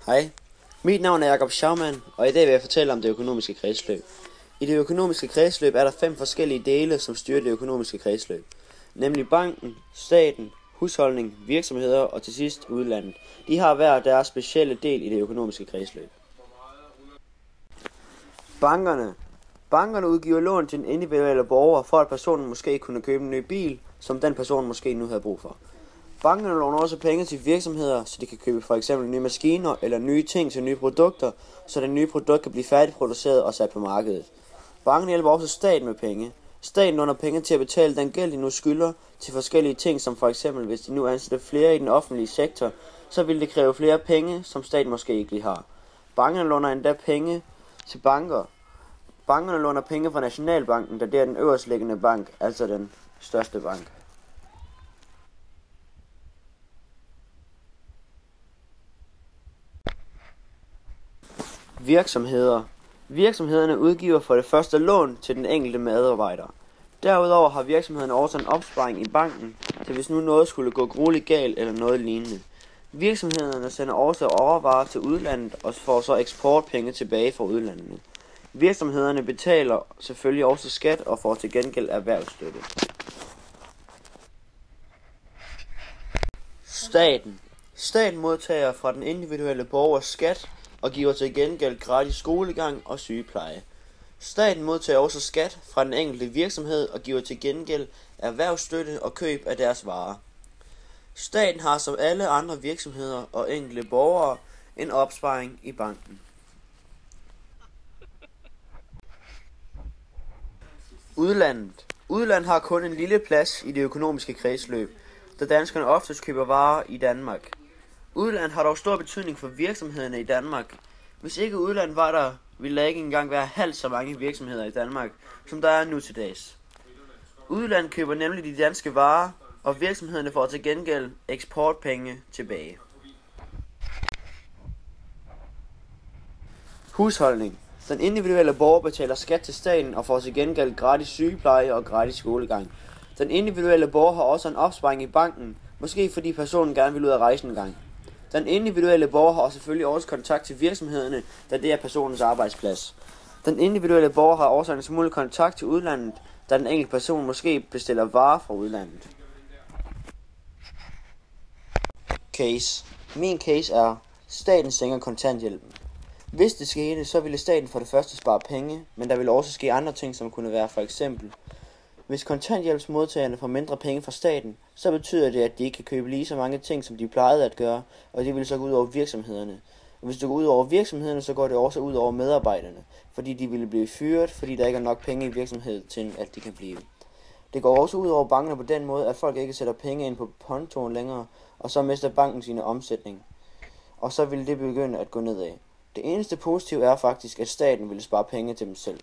Hej, mit navn er Jakob Schaumann, og i dag vil jeg fortælle om det økonomiske kredsløb. I det økonomiske kredsløb er der 5 forskellige dele, som styrer det økonomiske kredsløb. Nemlig banken, staten, husholdning, virksomheder og til sidst udlandet. De har hver deres specielle del i det økonomiske kredsløb. Bankerne udgiver lån til den individuelle borger, for at personen måske kunne købe en ny bil, som den person måske nu havde brug for. Bankerne låner også penge til virksomheder, så de kan købe for eksempel nye maskiner eller nye ting til nye produkter, så det nye produkt kan blive færdigproduceret og sat på markedet. Bankerne hjælper også staten med penge. Staten låner penge til at betale den gæld, de nu skylder til forskellige ting, som for eksempel hvis de nu ansætter flere i den offentlige sektor, så vil det kræve flere penge, som staten måske ikke lige har. Bankerne låner endda penge til banker. Bankerne låner penge fra Nationalbanken, da det er den øverstliggende bank, altså den største bank. Virksomhederne udgiver for det første lån til den enkelte medarbejder. Derudover har virksomhederne også en opsparing i banken, til hvis nu noget skulle gå grueligt galt eller noget lignende. Virksomhederne sender også overvarer til udlandet og får så eksportpenge tilbage fra udlandet. Virksomhederne betaler selvfølgelig også skat og får til gengæld erhvervsstøtte. Staten modtager fra den individuelle borgers skat og giver til gengæld gratis skolegang og sygepleje. Staten modtager også skat fra den enkelte virksomhed og giver til gengæld erhvervsstøtte og køb af deres varer. Staten har som alle andre virksomheder og enkelte borgere en opsparing i banken. Udlandet har kun en lille plads i det økonomiske kredsløb, da danskerne oftest køber varer i Danmark. Udlandet har dog stor betydning for virksomhederne i Danmark. Hvis ikke udlandet var der, ville der ikke engang være halvt så mange virksomheder i Danmark, som der er nu til dags. Udlandet køber nemlig de danske varer, og virksomhederne får til gengæld eksportpenge tilbage. Husholdning. Den individuelle borger betaler skat til staten og får til gengæld gratis sygepleje og gratis skolegang. Den individuelle borger har også en opsparing i banken, måske fordi personen gerne vil ud at rejse en gang. Den individuelle borger har selvfølgelig også kontakt til virksomhederne, da det er personens arbejdsplads. Den individuelle borger har også en smule kontakt til udlandet, da den enkelte person måske bestiller varer fra udlandet. Case. Min case er, staten sænker kontanthjælpen. Hvis det skete, så ville staten for det første spare penge, men der ville også ske andre ting, som kunne være for eksempel. Hvis kontanthjælpsmodtagerne får mindre penge fra staten, så betyder det, at de ikke kan købe lige så mange ting, som de plejede at gøre, og det vil så gå ud over virksomhederne. Og hvis det går ud over virksomhederne, så går det også ud over medarbejderne, fordi de ville blive fyret, fordi der ikke er nok penge i virksomheden til, at de kan blive. Det går også ud over bankerne på den måde, at folk ikke sætter penge ind på kontoen længere, og så mister banken sine omsætning. Og så vil det begynde at gå nedad. Det eneste positive er faktisk, at staten vil spare penge til dem selv.